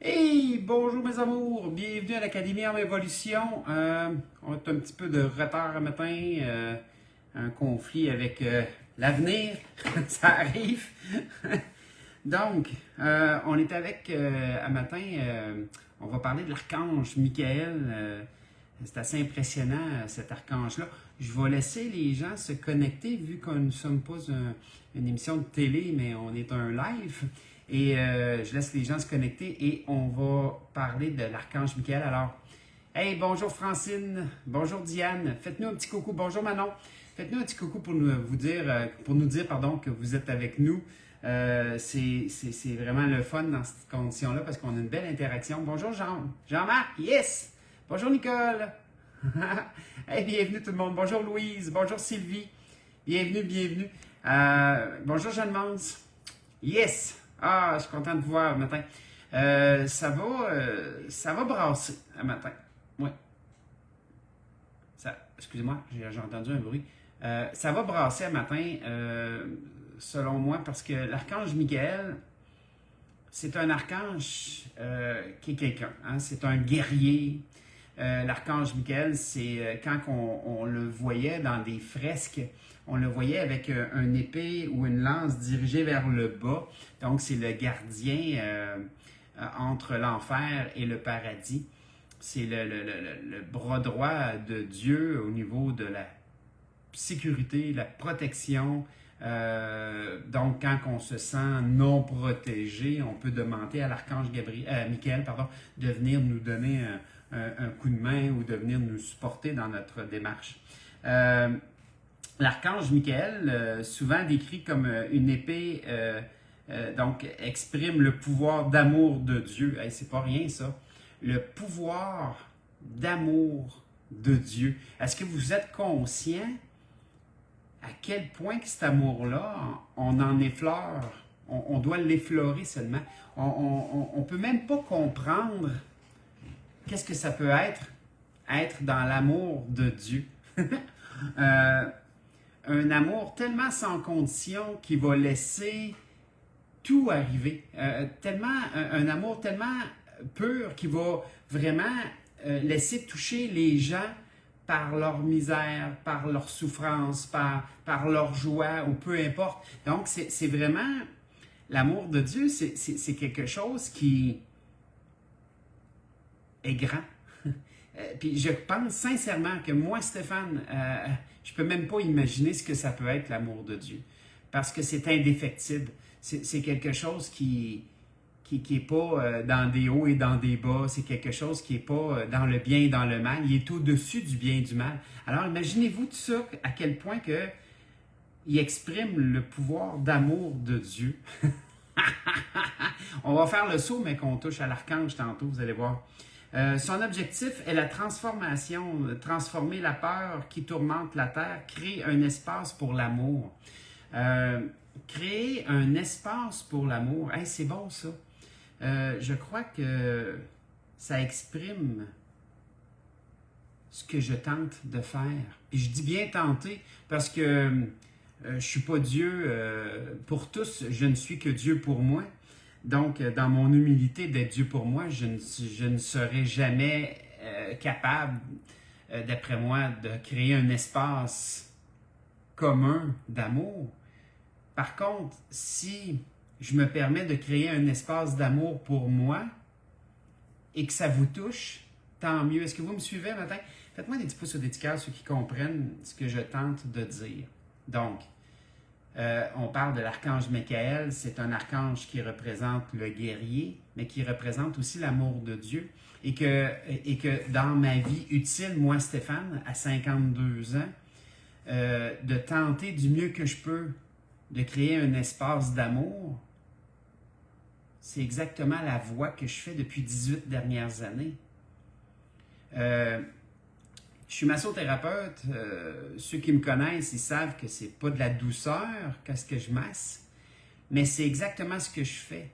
Hey, bonjour mes amours, bienvenue à l'Académie en Évolution. On a un petit peu de retard ce matin, un conflit avec l'avenir, ça arrive. Donc, on est avec, à matin, on va parler de l'archange Michael. C'est assez impressionnant cet archange-là. Je vais laisser les gens se connecter vu que nous ne sommes pas une émission de télé, mais on est un live. Et je laisse les gens se connecter et on va parler de l'archange Michael. Alors, hey, bonjour Francine, bonjour Diane, faites-nous un petit coucou, bonjour Manon. Faites-nous un petit coucou pour nous dire pardon, que vous êtes avec nous. C'est vraiment le fun dans cette condition-là parce qu'on a une belle interaction. Bonjour Jean-Marc, yes! Bonjour Nicole. Hey, bienvenue tout le monde. Bonjour Louise, bonjour Sylvie. Bienvenue. Bonjour Jeanne-Mance. Yes! Ah, je suis content de vous voir le matin. Ça va brasser le matin. Oui. Excusez-moi, j'ai entendu un bruit. Ça va brasser le matin, selon moi, parce que l'archange Michael, c'est un archange qui est quelqu'un. Hein? C'est un guerrier. L'archange Michael, c'est quand on le voyait dans des fresques, on le voyait avec une épée ou une lance dirigée vers le bas. Donc, c'est le gardien entre l'enfer et le paradis. C'est le bras droit de Dieu au niveau de la sécurité, la protection. Donc, quand on se sent non protégé, on peut demander à l'archange Michael de venir nous donner un coup de main ou de venir nous supporter dans notre démarche. L'archange Michael, souvent décrit comme une épée, donc exprime le pouvoir d'amour de Dieu. Hey, c'est pas rien ça. Le pouvoir d'amour de Dieu. Est-ce que vous êtes conscient à quel point que cet amour-là, on en effleure, on doit l'effleurer seulement. On ne peut même pas comprendre qu'est-ce que ça peut être dans l'amour de Dieu. Un amour tellement sans condition qui va laisser tout arriver. Un amour tellement pur qui va vraiment laisser toucher les gens par leur misère, par leur souffrance, par leur joie, ou peu importe. Donc, c'est vraiment l'amour de Dieu, c'est quelque chose qui est grand. Puis je pense sincèrement que moi, Stéphane, je peux même pas imaginer ce que ça peut être l'amour de Dieu. Parce que c'est indéfectible. C'est quelque chose qui est pas dans des hauts et dans des bas. C'est quelque chose qui est pas dans le bien et dans le mal. Il est au-dessus du bien et du mal. Alors imaginez-vous tout ça, à quel point que il exprime le pouvoir d'amour de Dieu. On va faire le saut, mais qu'on touche à l'archange tantôt, vous allez voir. Son objectif est la transformation, transformer la peur qui tourmente la terre, créer un espace pour l'amour. Créer un espace pour l'amour, hey, c'est bon ça. Je crois que ça exprime ce que je tente de faire. Puis je dis bien tenter parce que je ne suis pas Dieu pour tous, je ne suis que Dieu pour moi. Donc, dans mon humilité d'être Dieu pour moi, je ne serai jamais capable, d'après moi, de créer un espace commun d'amour. Par contre, si je me permets de créer un espace d'amour pour moi et que ça vous touche, tant mieux. Est-ce que vous me suivez matin? Faites-moi des petits pouces ou des petits cœurs, ceux qui comprennent ce que je tente de dire. Donc, on parle de l'archange Michael, c'est un archange qui représente le guerrier, mais qui représente aussi l'amour de Dieu. Et que dans ma vie utile, moi Stéphane, à 52 ans, de tenter du mieux que je peux de créer un espace d'amour, c'est exactement la voie que je fais depuis 18 dernières années. Je suis massothérapeute. Ceux qui me connaissent, ils savent que c'est pas de la douceur qu'est-ce que je masse, mais c'est exactement ce que je fais.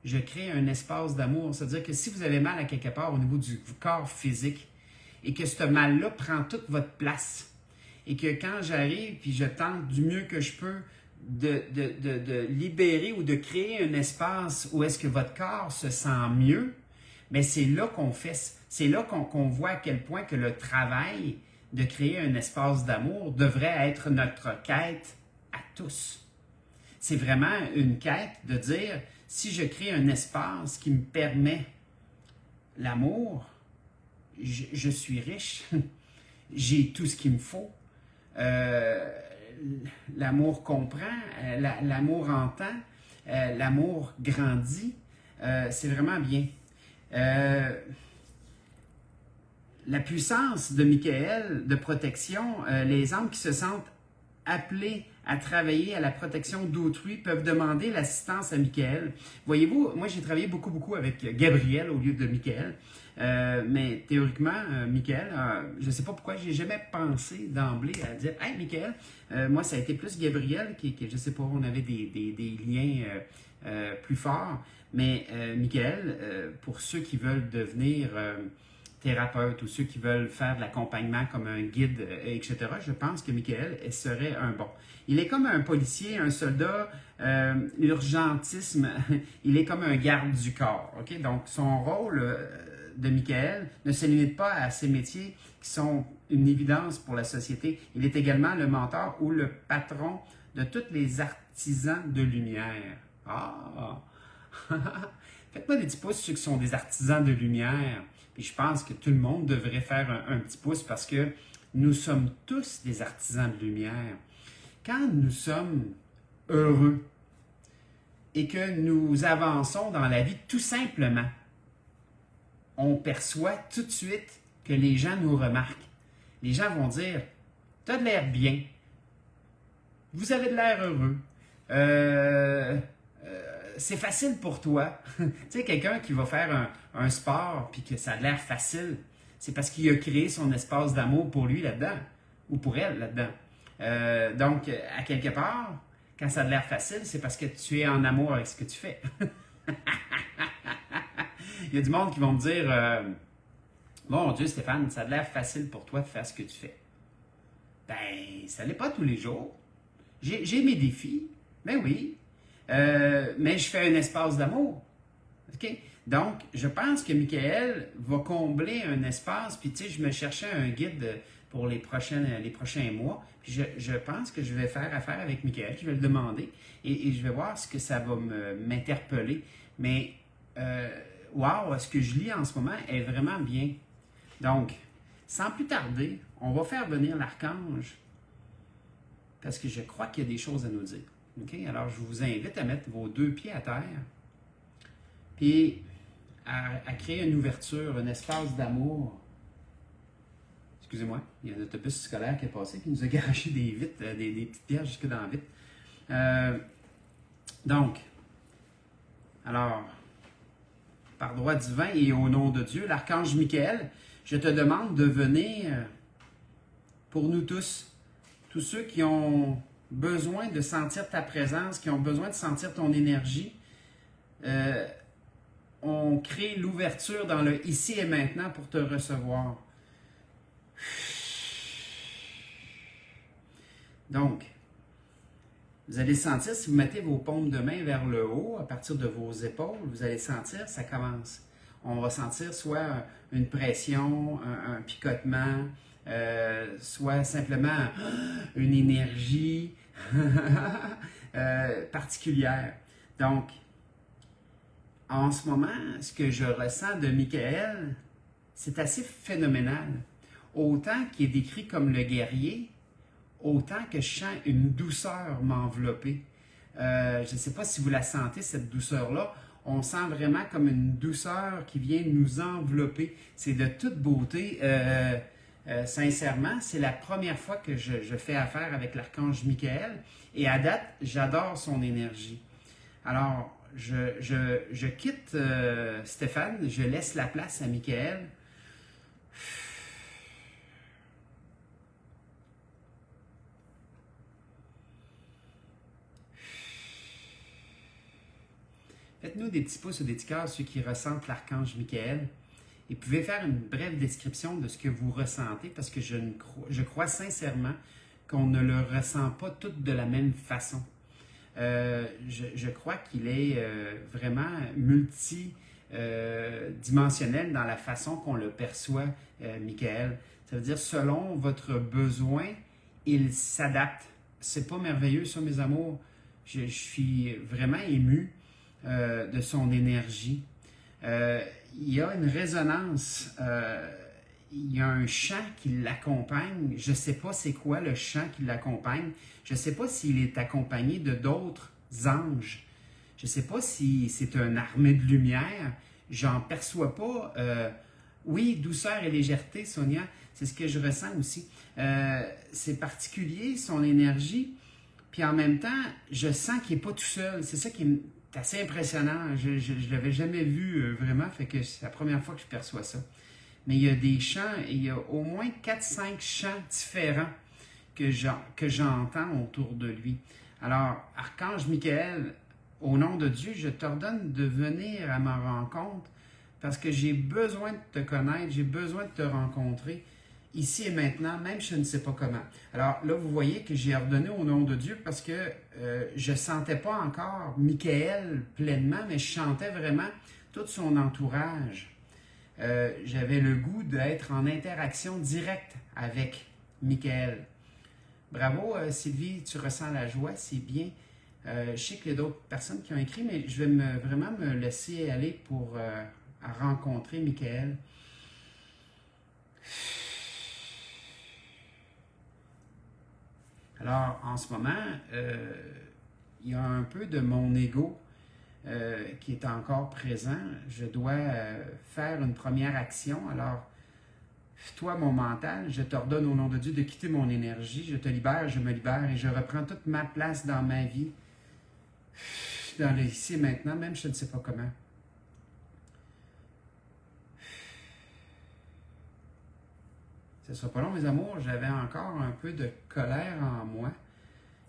Je crée un espace d'amour. C'est-à-dire que si vous avez mal à quelque part au niveau du corps physique et que ce mal-là prend toute votre place et que quand j'arrive puis je tente du mieux que je peux de libérer ou de créer un espace où est-ce que votre corps se sent mieux, Mais c'est là qu'on fait, c'est là qu'on voit à quel point que le travail de créer un espace d'amour devrait être notre quête à tous. C'est vraiment une quête de dire, si je crée un espace qui me permet l'amour, je suis riche, j'ai tout ce qu'il me faut. L'amour comprend, l'amour entend, l'amour grandit. C'est vraiment bien. La puissance de Michael de protection, les âmes qui se sentent appelés à travailler à la protection d'autrui peuvent demander l'assistance à Michael. Voyez-vous, moi j'ai travaillé beaucoup avec Gabriel au lieu de Michael, mais théoriquement, Michael, je ne sais pas pourquoi, j'ai jamais pensé d'emblée à dire « Hey Michael, moi ça a été plus Gabriel qui je ne sais pas, on avait des liens plus forts, mais Michael, pour ceux qui veulent devenir thérapeute ou ceux qui veulent faire de l'accompagnement comme un guide, etc., je pense que Michael serait un bon. Il est comme un policier, un soldat, l'urgentisme, il est comme un garde du corps. Okay? Donc, son rôle de Michael ne se limite pas à ces métiers qui sont une évidence pour la société. Il est également le mentor ou le patron de tous les artisans de lumière. Ah! Faites-moi des petits pouces ceux qui sont des artisans de lumière. Puis je pense que tout le monde devrait faire un petit pouce parce que nous sommes tous des artisans de lumière. Quand nous sommes heureux et que nous avançons dans la vie tout simplement, on perçoit tout de suite que les gens nous remarquent. Les gens vont dire « Tu as de l'air bien, vous avez de l'air heureux, c'est facile pour toi. » Tu sais, quelqu'un qui va faire un sport puis que ça a l'air facile, c'est parce qu'il a créé son espace d'amour pour lui là-dedans ou pour elle là-dedans. Donc, à quelque part, quand ça a l'air facile, c'est parce que tu es en amour avec ce que tu fais. Il y a du monde qui vont me dire Mon Dieu, Stéphane, ça a l'air facile pour toi de faire ce que tu fais. Ben, ça l'est pas tous les jours. J'ai mes défis, ben oui. Mais je fais un espace d'amour. OK? Donc, je pense que Michael va combler un espace. Puis, tu sais, je me cherchais un guide pour les prochains mois. Puis, je pense que je vais faire affaire avec Michael. Je vais le demander et je vais voir ce que ça va m'interpeller. Mais, wow, ce que je lis en ce moment est vraiment bien. Donc, sans plus tarder, on va faire venir l'archange parce que je crois qu'il y a des choses à nous dire. Okay? Alors, je vous invite à mettre vos 2 pieds à terre puis à créer une ouverture, un espace d'amour. Excusez-moi, il y a un autobus scolaire qui est passé qui nous a garoché des vitres, des petites pierres jusque dans la vitre. Donc, alors, par droit divin et au nom de Dieu, l'archange Michael, je te demande de venir pour nous tous ceux qui ont besoin de sentir ta présence, qui ont besoin de sentir ton énergie. On crée l'ouverture dans le ici et maintenant pour te recevoir. Donc, vous allez sentir, si vous mettez vos paumes de main vers le haut, à partir de vos épaules, vous allez sentir, ça commence. On va sentir soit une pression, un picotement, soit simplement une énergie particulière. Donc, en ce moment, ce que je ressens de Michael, c'est assez phénoménal. Autant qu'il est décrit comme le guerrier, autant que je sens une douceur m'envelopper. Je ne sais pas si vous la sentez, cette douceur-là. On sent vraiment comme une douceur qui vient nous envelopper. C'est de toute beauté. Sincèrement, c'est la première fois que je fais affaire avec l'archange Michael. Et à date, j'adore son énergie. Alors, je quitte Stéphane, je laisse la place à Michael. Faites-nous des petits pouces ou des petits cœurs, ceux qui ressentent l'archange Michael. Et vous pouvez faire une brève description de ce que vous ressentez, parce que je crois sincèrement qu'on ne le ressent pas tous de la même façon. Je crois qu'il est vraiment dimensionnel dans la façon qu'on le perçoit, Michael. Ça veut dire, selon votre besoin, il s'adapte. C'est pas merveilleux, ça, mes amours? Je suis vraiment ému de son énergie. Il y a une résonance, il y a un chant qui l'accompagne. Je ne sais pas c'est quoi le chant qui l'accompagne. Je ne sais pas s'il est accompagné de d'autres anges. Je ne sais pas si c'est une armée de lumière. J'en perçois pas. Oui, douceur et légèreté, Sonia, c'est ce que je ressens aussi. C'est particulier, son énergie. Puis en même temps, je sens qu'il n'est pas tout seul. C'est ça qui est assez impressionnant. Je ne l'avais jamais vu vraiment, fait que c'est la première fois que je perçois ça. Mais il y a des chants, il y a au moins 4-5 chants différents que j'entends autour de lui. Alors, Archange Michael, au nom de Dieu, je t'ordonne de venir à ma rencontre parce que j'ai besoin de te connaître, j'ai besoin de te rencontrer ici et maintenant, même je ne sais pas comment. Alors là, vous voyez que j'ai ordonné au nom de Dieu parce que je ne sentais pas encore Michael pleinement, mais je sentais vraiment tout son entourage. J'avais le goût d'être en interaction directe avec Michael. Bravo, Sylvie, tu ressens la joie, c'est bien. Je sais qu'il y a d'autres personnes qui ont écrit, mais je vais vraiment me laisser aller pour rencontrer Michael. Alors, en ce moment, il y a un peu de mon ego qui est encore présent. Je dois faire une première action. Alors, toi, mon mental, je t'ordonne au nom de Dieu de quitter mon énergie. Je te libère, je me libère et je reprends toute ma place dans ma vie. Dans le ici et maintenant, même je ne sais pas comment. Ce ne sera pas long, mes amours. J'avais encore un peu de colère en moi.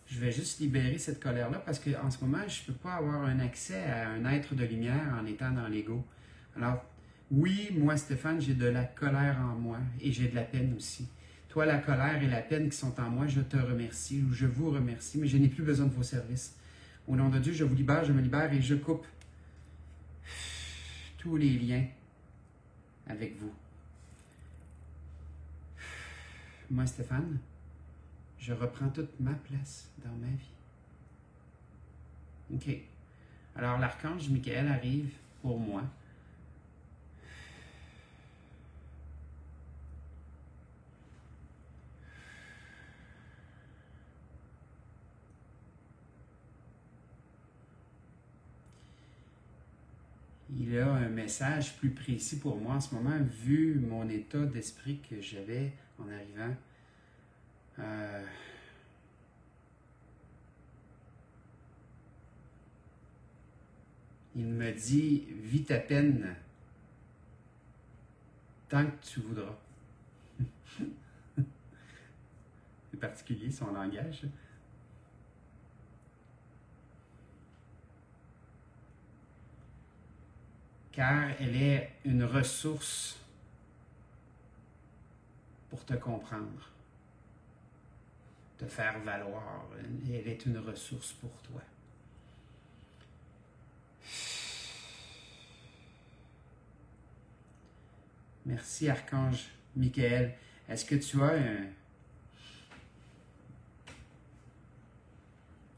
Je vais juste libérer cette colère-là parce qu'en ce moment, je ne peux pas avoir un accès à un être de lumière en étant dans l'ego. Alors, oui, moi, Stéphane, j'ai de la colère en moi et j'ai de la peine aussi. Toi, la colère et la peine qui sont en moi, je te remercie ou je vous remercie, mais je n'ai plus besoin de vos services. Au nom de Dieu, je vous libère, je me libère et je coupe tous les liens avec vous. Moi, Stéphane, je reprends toute ma place dans ma vie. OK. Alors, l'archange Michael arrive pour moi. Il a un message plus précis pour moi en ce moment, vu mon état d'esprit que j'avais en arrivant. Il me dit, vis ta peine tant que tu voudras. C'est particulier son langage. Car elle est une ressource pour te comprendre, te faire valoir. Elle est une ressource pour toi. Merci, Archange Michael. Est-ce que tu as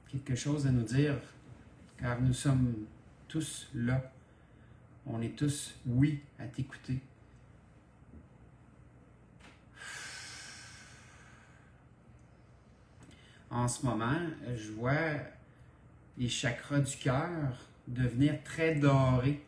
quelque chose à nous dire? Car nous sommes tous là. On est tous oui à t'écouter. En ce moment, je vois les chakras du cœur devenir très dorés.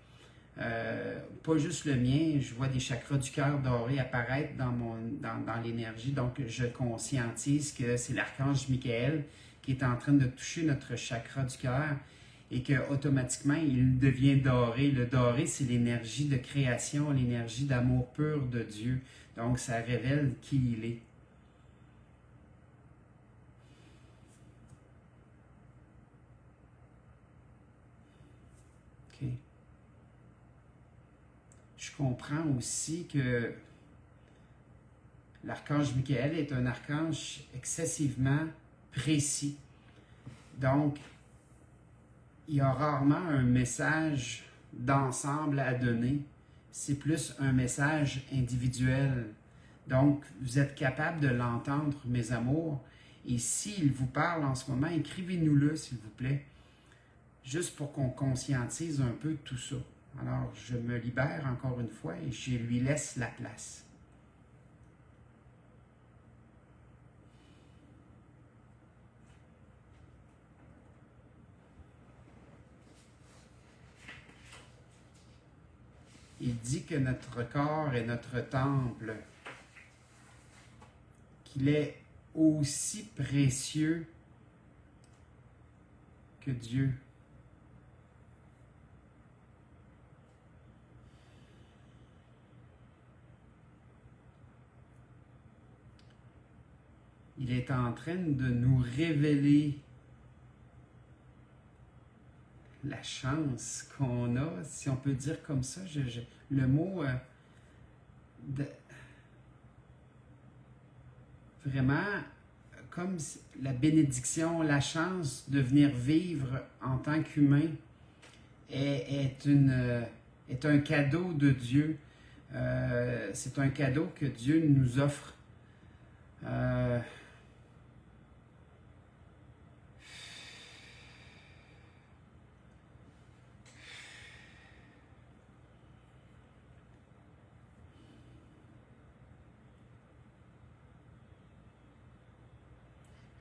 Pas juste le mien, je vois des chakras du cœur dorés apparaître dans l'énergie. Donc, je conscientise que c'est l'archange Michael qui est en train de toucher notre chakra du cœur et qu'automatiquement, il devient doré. Le doré, c'est l'énergie de création, l'énergie d'amour pur de Dieu. Donc, ça révèle qui il est. OK. Je comprends aussi que l'archange Michael est un archange excessivement précis. Donc, il y a rarement un message d'ensemble à donner, c'est plus un message individuel. Donc, vous êtes capable de l'entendre, mes amours, et s'il vous parle en ce moment, écrivez-nous-le, s'il vous plaît, juste pour qu'on conscientise un peu tout ça. Alors, je me libère encore une fois et je lui laisse la place. Il dit que notre corps est notre temple, qu'il est aussi précieux que Dieu. Il est en train de nous révéler la chance qu'on a, si on peut dire comme ça. Le mot vraiment comme la bénédiction, la chance de venir vivre en tant qu'humain est un cadeau de Dieu. C'est un cadeau que Dieu nous offre.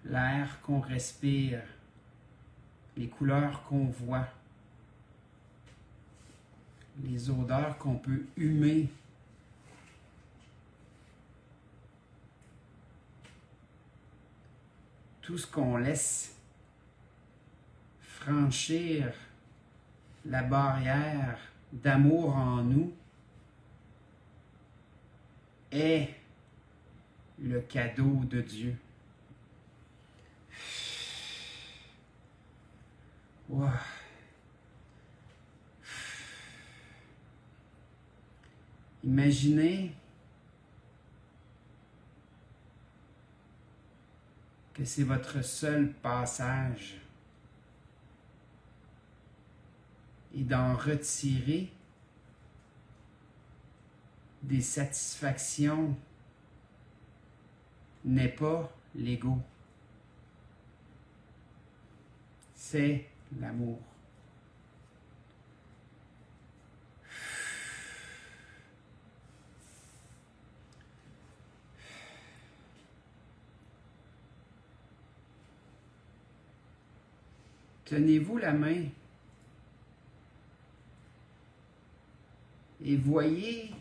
L'air qu'on respire, les couleurs qu'on voit, les odeurs qu'on peut humer. Tout ce qu'on laisse franchir la barrière d'amour en nous est le cadeau de Dieu. Wow. Imaginez que c'est votre seul passage et d'en retirer des satisfactions n'est pas l'ego. C'est l'amour. Tenez-vous la main et voyez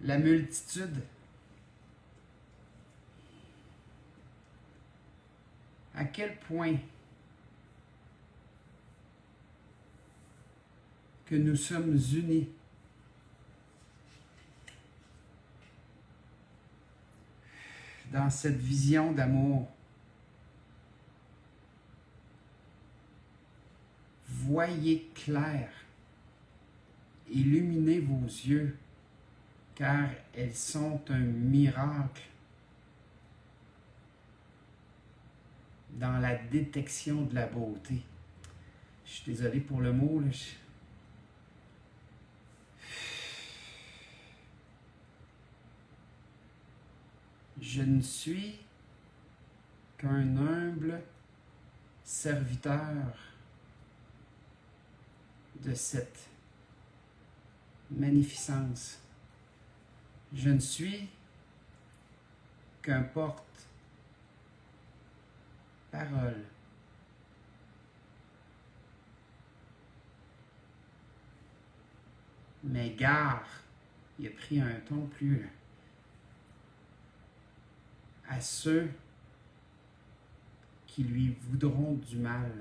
la multitude. À quel point que nous sommes unis. Dans cette vision d'amour. Voyez clair, illuminez vos yeux, car elles sont un miracle dans la détection de la beauté. Je suis désolé pour le mot, là. Je ne suis qu'un humble serviteur de cette magnificence. Je ne suis qu'un porte-parole. Mais gare, il a pris un ton plus à ceux qui lui voudront du mal,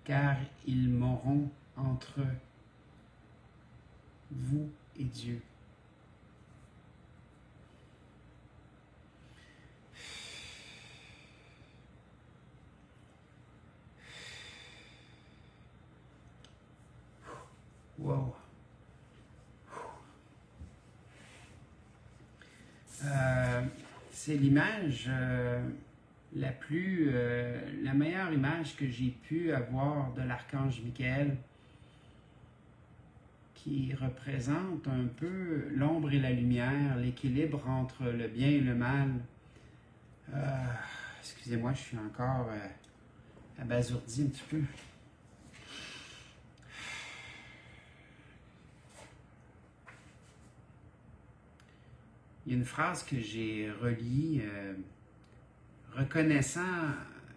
car ils mourront entre vous et Dieu. Wow. C'est l'image la meilleure image que j'ai pu avoir de l'archange Michael, qui représente un peu l'ombre et la lumière, l'équilibre entre le bien et le mal. Excusez-moi, je suis encore abasourdi un petit peu. Il y a une phrase que j'ai relie, reconnaissant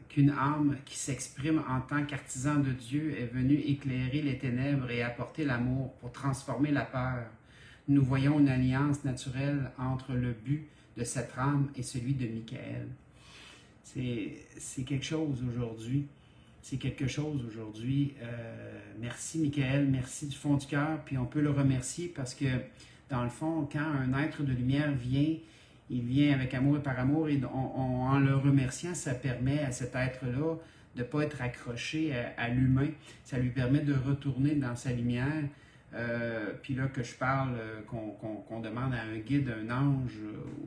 qu'une âme qui s'exprime en tant qu'artisan de Dieu est venue éclairer les ténèbres et apporter l'amour pour transformer la peur. Nous voyons une alliance naturelle entre le but de cette âme et celui de Michael. C'est quelque chose aujourd'hui. C'est quelque chose aujourd'hui. Merci Michael, merci du fond du cœur. Puis on peut le remercier parce que, dans le fond, quand un être de lumière vient, il vient avec amour et par amour, et en le remerciant, ça permet à cet être-là de ne pas être accroché à l'humain. Ça lui permet de retourner dans sa lumière. Puis là que je parle, qu'on demande à un guide, un ange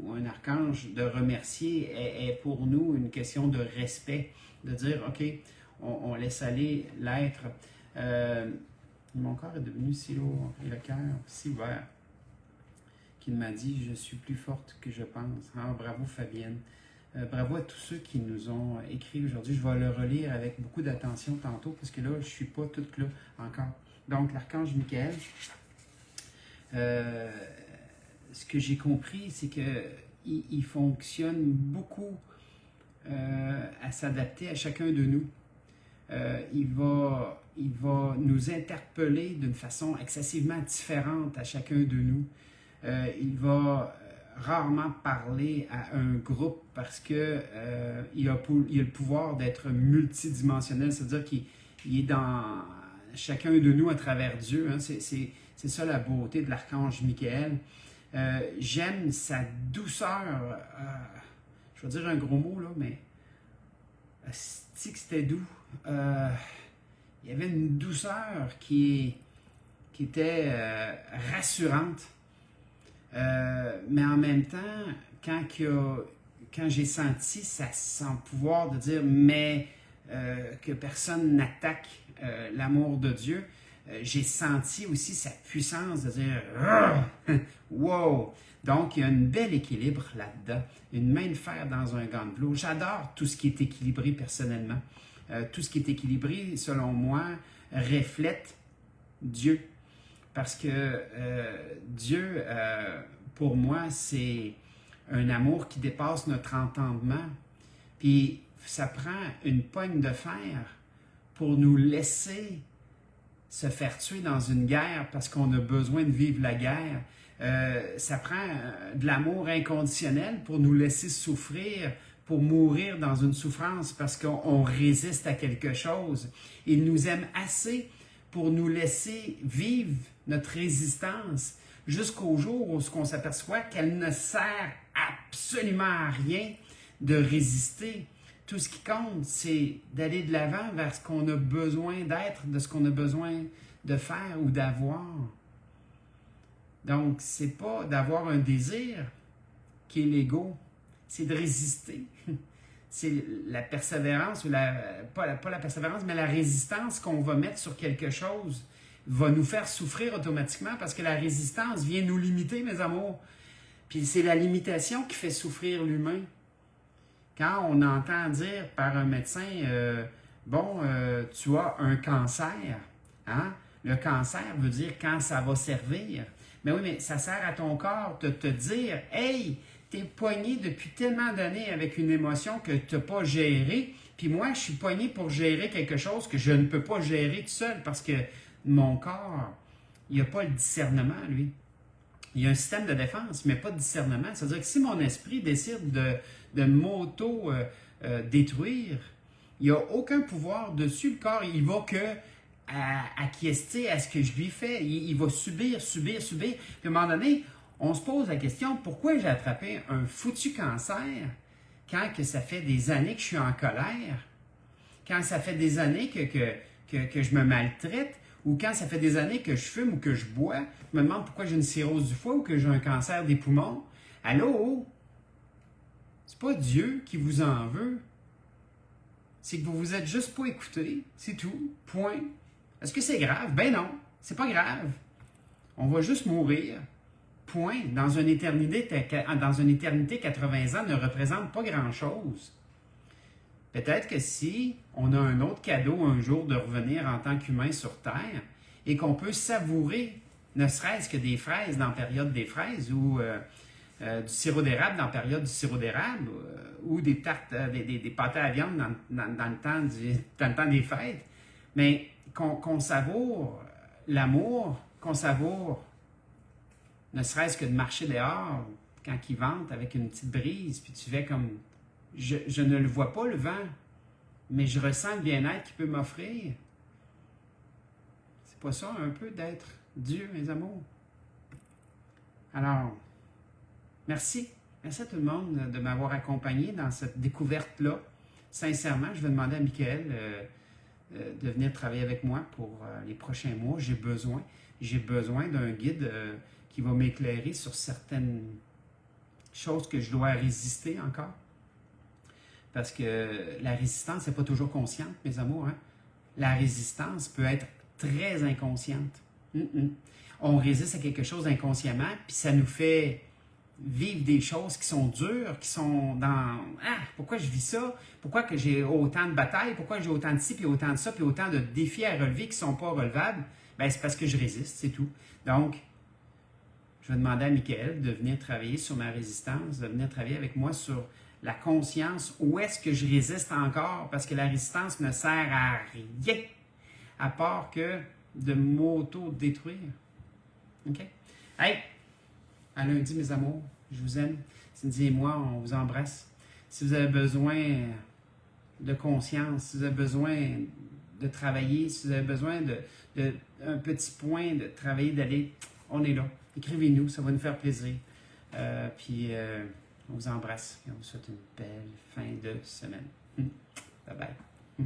ou un archange de remercier, est pour nous une question de respect, de dire, OK, on laisse aller l'être. Mon corps est devenu si lourd et le cœur si ouvert qu'il m'a dit « Je suis plus forte que je pense ». Ah, bravo Fabienne. Bravo à tous ceux qui nous ont écrit aujourd'hui. Je vais le relire avec beaucoup d'attention tantôt parce que là, je ne suis pas toute là encore. Donc, l'archange Michael, ce que j'ai compris, c'est qu'il fonctionne beaucoup à s'adapter à chacun de nous. Il va nous interpeller d'une façon excessivement différente à chacun de nous. Il va rarement parler à un groupe parce que il a le pouvoir d'être multidimensionnel, c'est-à-dire qu'il est dans chacun de nous à travers Dieu. Hein. C'est ça la beauté de l'archange Michael. J'aime sa douceur. Je vais dire un gros mot, là, mais c'est que c'était doux. Il y avait une douceur qui était rassurante. Mais en même temps, quand j'ai senti son pouvoir de dire mais que personne n'attaque l'amour de Dieu, j'ai senti aussi sa puissance de dire wow! Donc il y a un bel équilibre là-dedans, une main de fer dans un gant de velours. J'adore tout ce qui est équilibré personnellement. Tout ce qui est équilibré, selon moi, reflète Dieu. Parce que Dieu, pour moi, c'est un amour qui dépasse notre entendement. Puis ça prend une poigne de fer pour nous laisser se faire tuer dans une guerre parce qu'on a besoin de vivre la guerre. Ça prend de l'amour inconditionnel pour nous laisser souffrir, pour mourir dans une souffrance parce qu'on résiste à quelque chose. Il nous aime assez pour nous laisser vivre notre résistance jusqu'au jour où on s'aperçoit qu'elle ne sert absolument à rien de résister. Tout ce qui compte, c'est d'aller de l'avant vers ce qu'on a besoin d'être, de ce qu'on a besoin de faire ou d'avoir. Donc, c'est pas d'avoir un désir qui est l'ego, c'est de résister. C'est la persévérance, ou pas la persévérance, mais la résistance qu'on va mettre sur quelque chose va nous faire souffrir automatiquement parce que la résistance vient nous limiter, mes amours. Puis c'est la limitation qui fait souffrir l'humain. Quand on entend dire par un médecin, tu as un cancer, hein? Le cancer veut dire quand ça va servir. Mais oui, mais ça sert à ton corps de te dire, hey, t'es poigné depuis tellement d'années avec une émotion que tu n'as pas gérée, puis moi, je suis poigné pour gérer quelque chose que je ne peux pas gérer tout seul parce que mon corps, il n'a pas le discernement, lui. Il y a un système de défense, mais pas de discernement. C'est-à-dire que si mon esprit décide de m'auto-détruire, il n'y a aucun pouvoir dessus. Le corps, il va que acquiescer à ce que je lui fais. Il va subir. Puis à un moment donné, on se pose la question, pourquoi j'ai attrapé un foutu cancer quand que ça fait des années que je suis en colère, quand ça fait des années que je me maltraite, ou quand ça fait des années que je fume ou que je bois, je me demande pourquoi j'ai une cirrhose du foie ou que j'ai un cancer des poumons. Allô? C'est pas Dieu qui vous en veut. c'est que vous vous êtes juste pas écouté, c'est tout, point. Est-ce que c'est grave? Ben non, c'est pas grave. On va juste mourir, point. Dans une éternité, 80 ans ne représente pas grand-chose. Peut-être que si on a un autre cadeau un jour de revenir en tant qu'humain sur Terre et qu'on peut savourer, ne serait-ce que des fraises dans la période des fraises ou du sirop d'érable dans la période du sirop d'érable ou des tartes, des pâtés à viande dans le temps des fêtes, mais qu'on savoure l'amour, qu'on savoure ne serait-ce que de marcher dehors quand il vente avec une petite brise, puis tu fais comme... Je ne le vois pas, le vent, mais je ressens le bien-être qu'il peut m'offrir. C'est pas ça un peu d'être Dieu, mes amours? Alors, merci. Merci à tout le monde de m'avoir accompagné dans cette découverte-là. Sincèrement, je vais demander à Michael de venir travailler avec moi pour les prochains mois. J'ai besoin d'un guide qui va m'éclairer sur certaines choses que je dois résister encore. Parce que la résistance n'est pas toujours consciente, mes amours. Hein? La résistance peut être très inconsciente. On résiste à quelque chose inconsciemment, puis ça nous fait vivre des choses qui sont dures, qui sont dans « Ah, pourquoi je vis ça? Pourquoi que j'ai autant de batailles? Pourquoi j'ai autant de ci, puis autant de ça, puis autant de défis à relever qui ne sont pas relevables? » Ben, c'est parce que je résiste, c'est tout. Donc, je vais demander à Michael de venir travailler sur ma résistance, de venir travailler avec moi sur la conscience, où est-ce que je résiste encore, parce que la résistance ne sert à rien, à part que de m'auto-détruire. OK? Hey! À lundi, mes amours. Je vous aime. Cindy et moi, on vous embrasse. Si vous avez besoin de conscience, si vous avez besoin de travailler, si vous avez besoin un petit point de travailler, d'aller, on est là. Écrivez-nous, ça va nous faire plaisir. Puis, on vous embrasse et on vous souhaite une belle fin de semaine. Bye bye.